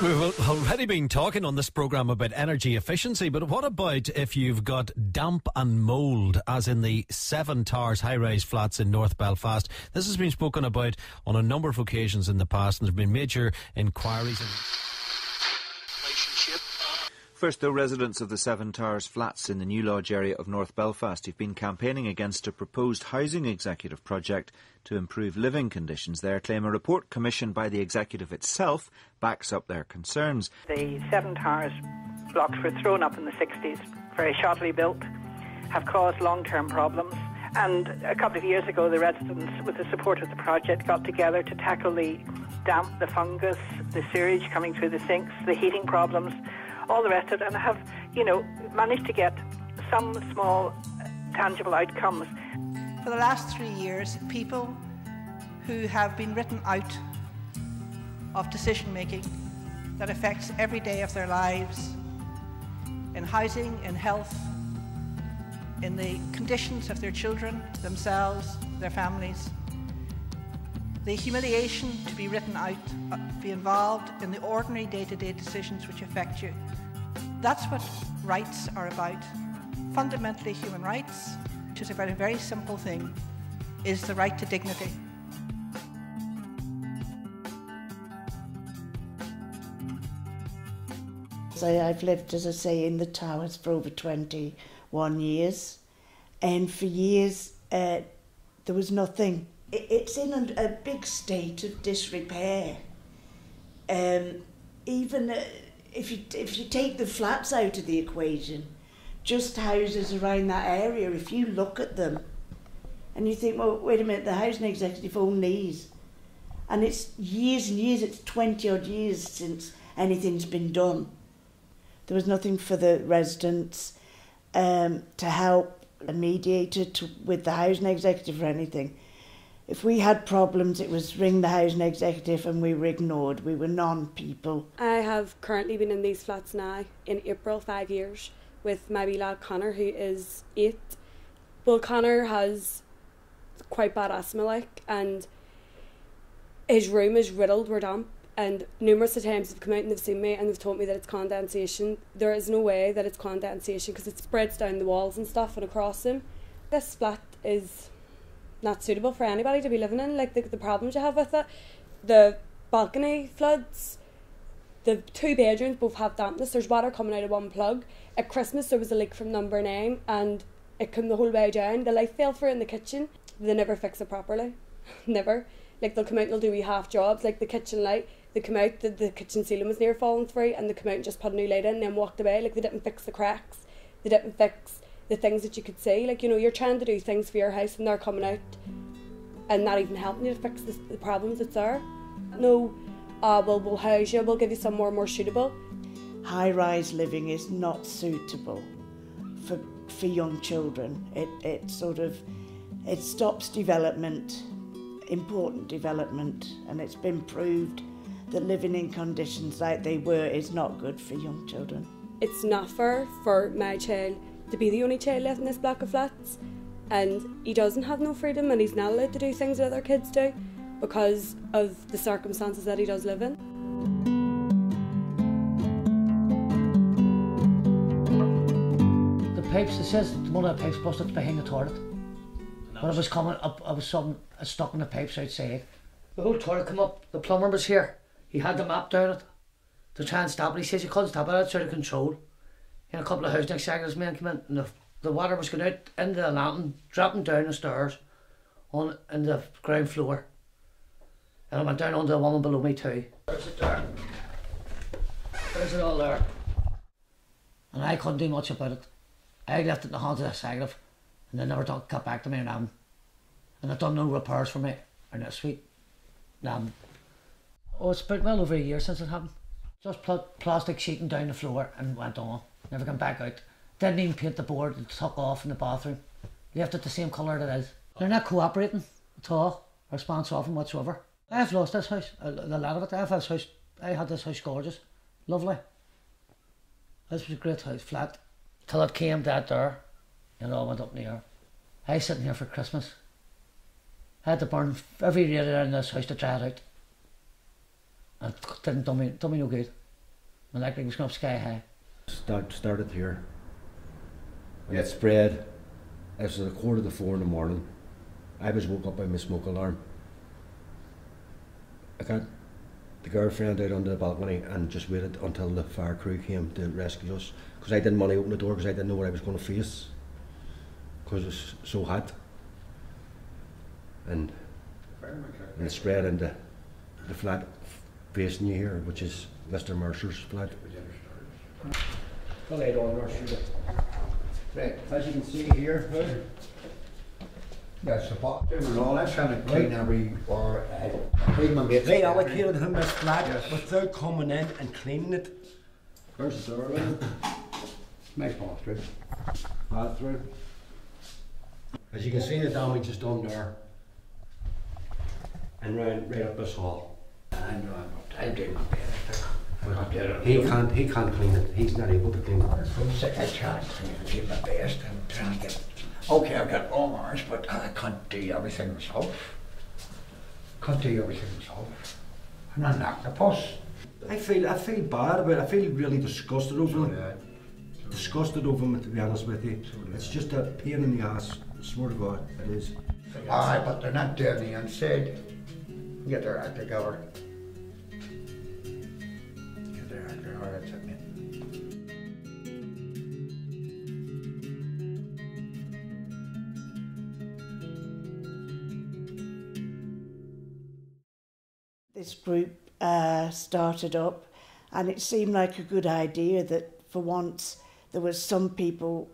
We've already been talking on this programme about energy efficiency, but what about if you've got damp and mould, as in the 7 Towers high-rise flats in North Belfast? This has been spoken about on a number of occasions in the past, and there have been major inquiries. First, though, residents of the 7 Towers flats in the New Lodge area of North Belfast have been campaigning against a proposed housing executive project to improve living conditions there, claim a report commissioned by the executive itself backs up their concerns. The 7 Towers blocks were thrown up in the 60s, very shoddily built, have caused long-term problems. And a couple of years ago, the residents, with the support of the project, got together to tackle the damp, the fungus, the sewage coming through the sinks, the heating problems, all the rest of it, and have, managed to get some small tangible outcomes. For the last 3 years, people who have been written out of decision-making that affects every day of their lives, in housing, in health, in the conditions of their children, themselves, their families, the humiliation to be written out, be involved in the ordinary day-to-day decisions which affect you. That's what rights are about. Fundamentally, human rights, which is about a very simple thing, is the right to dignity. I've lived, as I say, in the Towers for over 21 years, and for years there was nothing. It's in a big state of disrepair. Even if you take the flats out of the equation, just houses around that area, if you look at them and you think, well, wait a minute, the housing executive owned these, and it's years and years, it's 20 odd years since anything's been done. There was nothing for the residents to help, a mediator with the housing executive or anything. If we had problems, it was ring the housing executive, and we were ignored. We were non-people. I have currently been in these flats now in April, 5 years, with my wee lad Connor, who is 8. Well, Connor has quite bad asthma, and his room is riddled with damp, and numerous times they've come out and they've seen me and they've told me that it's condensation. There is no way that it's condensation because it spreads down the walls and stuff and across them. This flat is not suitable for anybody to be living in, the problems you have with it. The balcony floods, the 2 bedrooms both have dampness, there's water coming out of one plug. At Christmas there was a leak from number 9 and it came the whole way down. The light fell through in the kitchen. They never fix it properly. Never. They'll come out and they'll do wee half jobs, like the kitchen light. They come out, the kitchen ceiling was near falling through, and they come out and just put a new light in and then walked away. They didn't fix the cracks. They didn't fix the things that you could see. You're trying to do things for your house and they're coming out and not even helping you to fix the problems that's there. No, we'll house you, we'll give you some more suitable. High-rise living is not suitable for young children. It stops development, important development, and it's been proved that living in conditions like they were is not good for young children. It's not fair for my child to be the only child left in this block of flats, and he doesn't have no freedom and he's not allowed to do things that other kids do because of the circumstances that he does live in. The pipes, it says one of the pipes busted behind the toilet. When I was coming up, I was stuck in the pipes outside. The whole toilet come up, the plumber was here. He had the map down it to try and stop it. He says you couldn't stop it, it's out of control. And a couple of housing executives men came in and the water was going out into the landing, dropping down the stairs in the ground floor. And I went down onto the woman below me too. There's it there. There's it all there. And I couldn't do much about it. I left it in the hands of the executive and they never got back to me or nothing. And they've done no repairs for me or no suite. Nothing. Oh, it's been well over a year since it happened. Just plastic sheeting down the floor and went on. Never come back out. Didn't even paint the board, it took off in the bathroom. Left it the same colour that it is. They're not cooperating at all, or response off them whatsoever. I've lost this house, a lot of it. I had this house gorgeous, lovely. This was a great house, flat. Till it came that there, and it all went up in the air. I was sitting here for Christmas. I had to burn every radiator in this house to dry it out. And it didn't do me no good. And like it was going up sky high. Started here. And it spread. It was at 3:45 in the morning. I was woke up by my smoke alarm. I got the girlfriend out on the balcony and just waited until the fire crew came to rescue us, because I didn't want to open the door because I didn't know what I was going to face, because it was so hot. And it spread into the flat facing you here, which is Mr. Mercer's flat. Well, right, as you can see here, yes, the bathroom and all that's kind of clean every or they allocated him this flat without coming in and cleaning it. There's the door. nice bathroom. Bathroom. As you can see, the damage is done there. And right up this hall. I did my best. He can't clean it. He's not able to clean it. I can't do my best. I'm trying to get. Okay, I've got long arms, but I can't do everything myself. And I'm not the boss. I feel bad about it. I feel really disgusted over it. Disgusted over it, to be honest with you. It's just a pain in the ass. I swear to God, it is. Aye, but they're not doing the inside. Get their act together. That's it, man. This group started up, and it seemed like a good idea that for once there was some people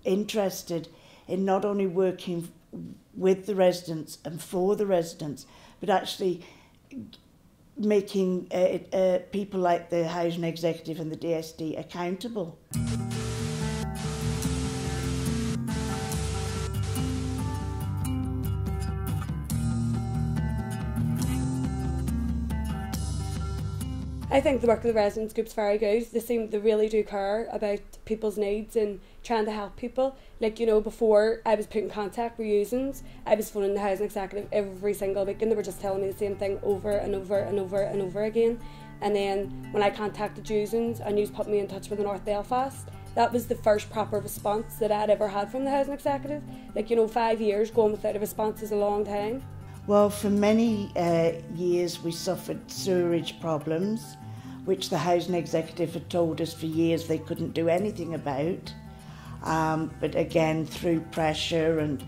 interested in not only working with the residents and for the residents, but actually making people like the Housing Executive and the DSD accountable. I think the work of the residents group's very good. They really do care about people's needs and trying to help people. Like, you know, before I was put in contact with Usins, I was phoning the Housing Executive every single week and they were just telling me the same thing over and over and over and over again. And then when I contacted Usins and Us put me in touch with the North Belfast, that was the first proper response that I'd ever had from the Housing Executive. Like, you know, 5 years going without a response is a long time. Well, for many years we suffered sewerage problems, which the Housing Executive had told us for years they couldn't do anything about. But again, through pressure and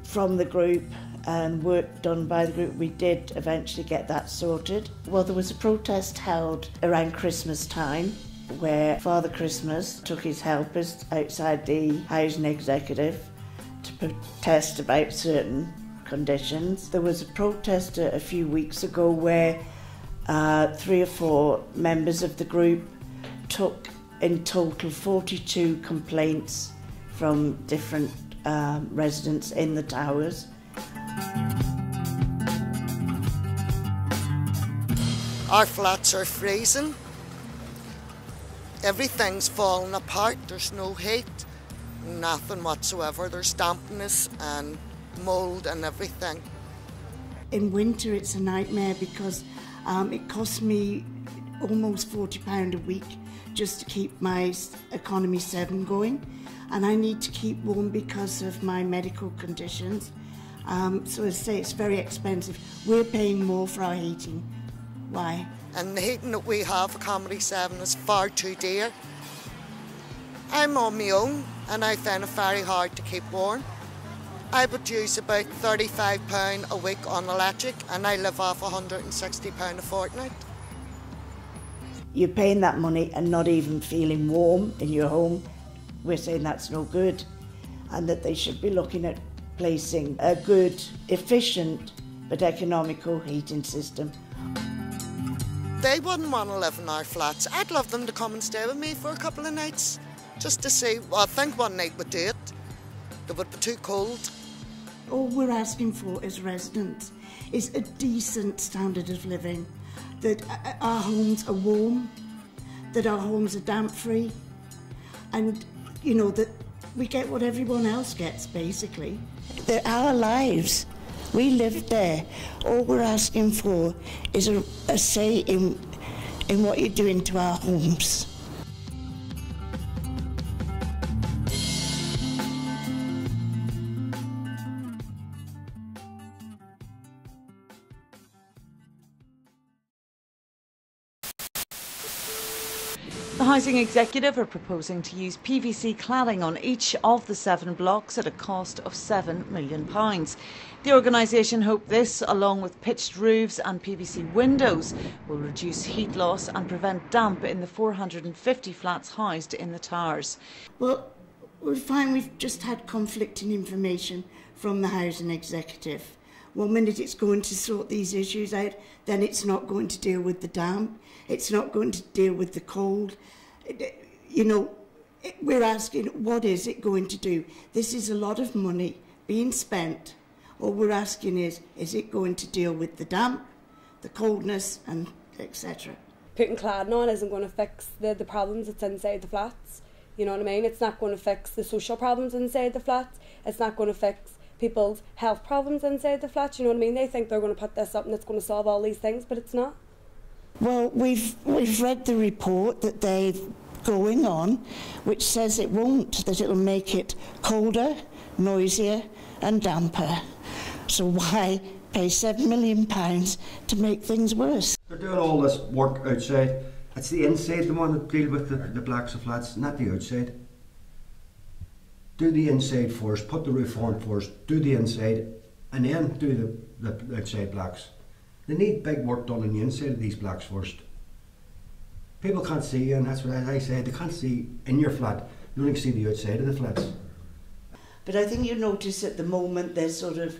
from the group and work done by the group, we did eventually get that sorted. Well, there was a protest held around Christmas time where Father Christmas took his helpers outside the Housing Executive to protest about certain conditions. There was a protest a few weeks ago where 3 or 4 members of the group took in total 42 complaints from different residents in the towers. Our flats are freezing. Everything's falling apart. There's no heat, nothing whatsoever. There's dampness and mould and everything. In winter it's a nightmare because it costs me almost £40 a week just to keep my economy 7 going, and I need to keep warm because of my medical conditions. So as I say, it's very expensive. We're paying more for our heating. Why? And the heating that we have for Comedy 7 is far too dear. I'm on my own and I find it very hard to keep warm. I would use about £35 a week on electric and I live off £160 a fortnight. You're paying that money and not even feeling warm in your home. We're saying that's no good, and that they should be looking at placing a good, efficient but economical heating system. They wouldn't want to live in our flats. I'd love them to come and stay with me for a couple of nights just to see. Well, I think one night would do it. They would be too cold. All we're asking for as residents is a decent standard of living, that our homes are warm, that our homes are damp-free, and, you know, that we get what everyone else gets, basically. They're our lives. We live there. All we're asking for is a say in in what you're doing to our homes. The Housing Executive are proposing to use PVC cladding on each of the 7 blocks at a cost of £7 million. The organisation hope this, along with pitched roofs and PVC windows, will reduce heat loss and prevent damp in the 450 flats housed in the towers. Well, we find we've just had conflicting information from the Housing Executive. One minute it's going to sort these issues out, then it's not going to deal with the damp, it's not going to deal with the cold. You know, we're asking, what is it going to do? This is a lot of money being spent. All we're asking is it going to deal with the damp, the coldness, and etc.? Putting cladding on isn't going to fix the problems that's inside the flats. You know what I mean? It's not going to fix the social problems inside the flats. It's not going to fix people's health problems inside the flats. You know what I mean? They think they're going to put this up and it's going to solve all these things, but it's not. Well, we've read the report that they're going on, which says it won't, that it'll make it colder, noisier and damper. So why pay £7 million to make things worse? They're doing all this work outside. It's the inside the one that deal with the blocks of flats, not the outside. Do the inside first, put the roof on first, do the inside, and then do the outside blocks. They need big work done on the inside of these blocks first. People can't see you, and that's what I said, they can't see in your flat, you only see the outside of the flats. But I think you notice at the moment they're sort of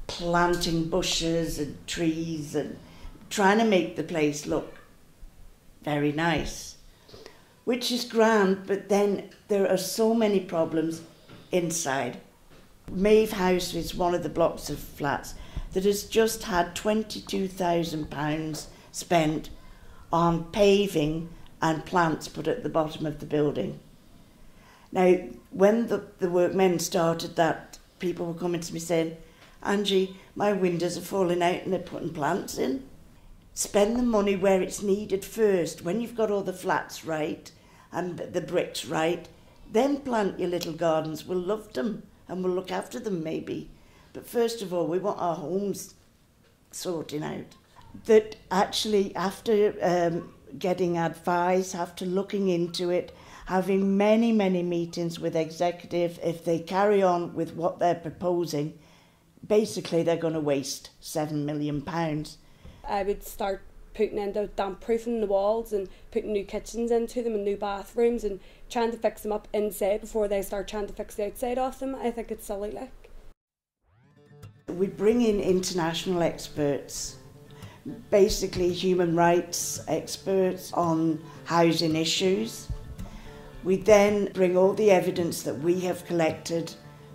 planting bushes and trees and trying to make the place look very nice, which is grand, but then there are so many problems inside. Maeve House is one of the blocks of flats that has just had £22,000 spent on paving and plants put at the bottom of the building. Now, when the workmen started that, people were coming to me saying, Angie, my windows are falling out and they're putting plants in. Spend the money where it's needed first. When you've got all the flats right and the bricks right, then plant your little gardens. We'll love them and we'll look after them maybe. But first of all, we want our homes sorting out. That actually, after getting advice, after looking into it, having many, many meetings with executive, if they carry on with what they're proposing, basically they're going to waste £7 million. I would start putting in the damp proofing the walls and putting new kitchens into them and new bathrooms and trying to fix them up inside before they start trying to fix the outside off them. I think it's silly, like. We bring in international experts, basically human rights experts on housing issues. We then bring all the evidence that we have collected,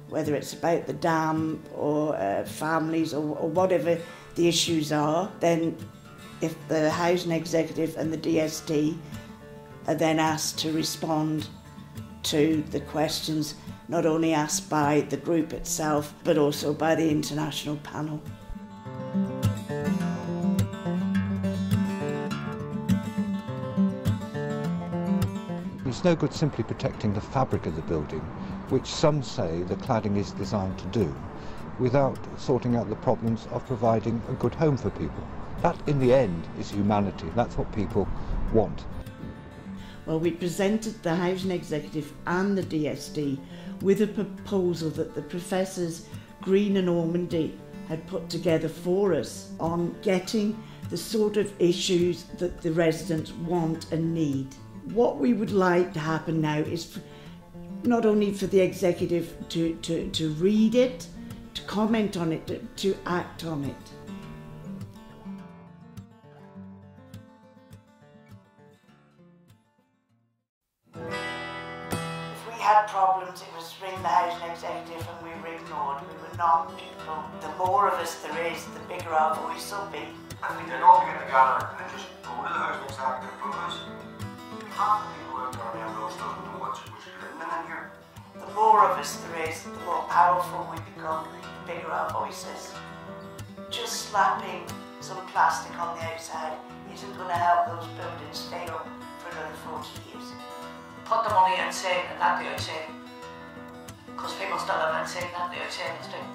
whether it's about the dam or families or whatever the issues are. Then if the Housing Executive and the DST are then asked to respond to the questions not only asked by the group itself but also by the international panel. It's no good simply protecting the fabric of the building, which some say the cladding is designed to do, without sorting out the problems of providing a good home for people. That, in the end, is humanity. That's what people want. Well, we presented the Housing Executive and the DSD with a proposal that the professors Grainne and Ormondy had put together for us on getting the sort of issues that the residents want and need. What we would like to happen now is not only for the executive to read it, to comment on it, to act on it. If we had problems, it was ring the Housing Executive and we were ignored. We were not people. The more of us there is, the bigger our voice will be. I think they'd all get together and just go to the Housing Executive because half the people out there now don't know what's written in here. The more of us there is, the more powerful we become, the bigger our voices. Just slapping some plastic on the outside isn't going to help those buildings stay up for another 40 years. Put the money inside and not the outside. Because people still live inside, not the outside instead.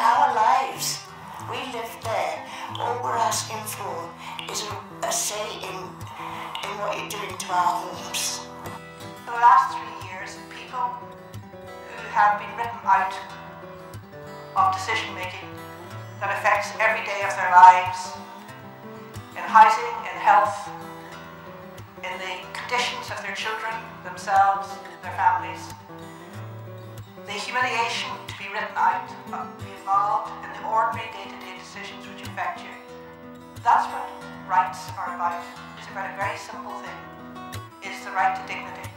Our lives, we live there. All we're asking for is a say in what you're doing to our homes. For the last 3 years, people who have been written out of decision making that affects every day of their lives, in housing, in health, in the conditions of their children, themselves, their families. The humiliation to be written out, be involved in the ordinary day-to-day decisions which affect you. That's what rights are about. It's about a very simple thing. It's the right to dignity.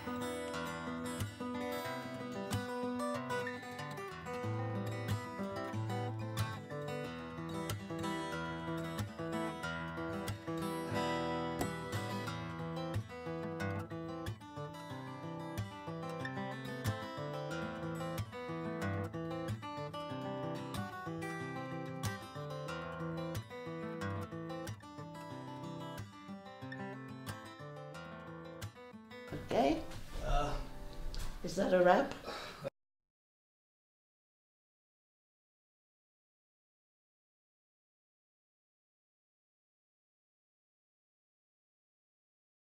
Okay? Is that a wrap?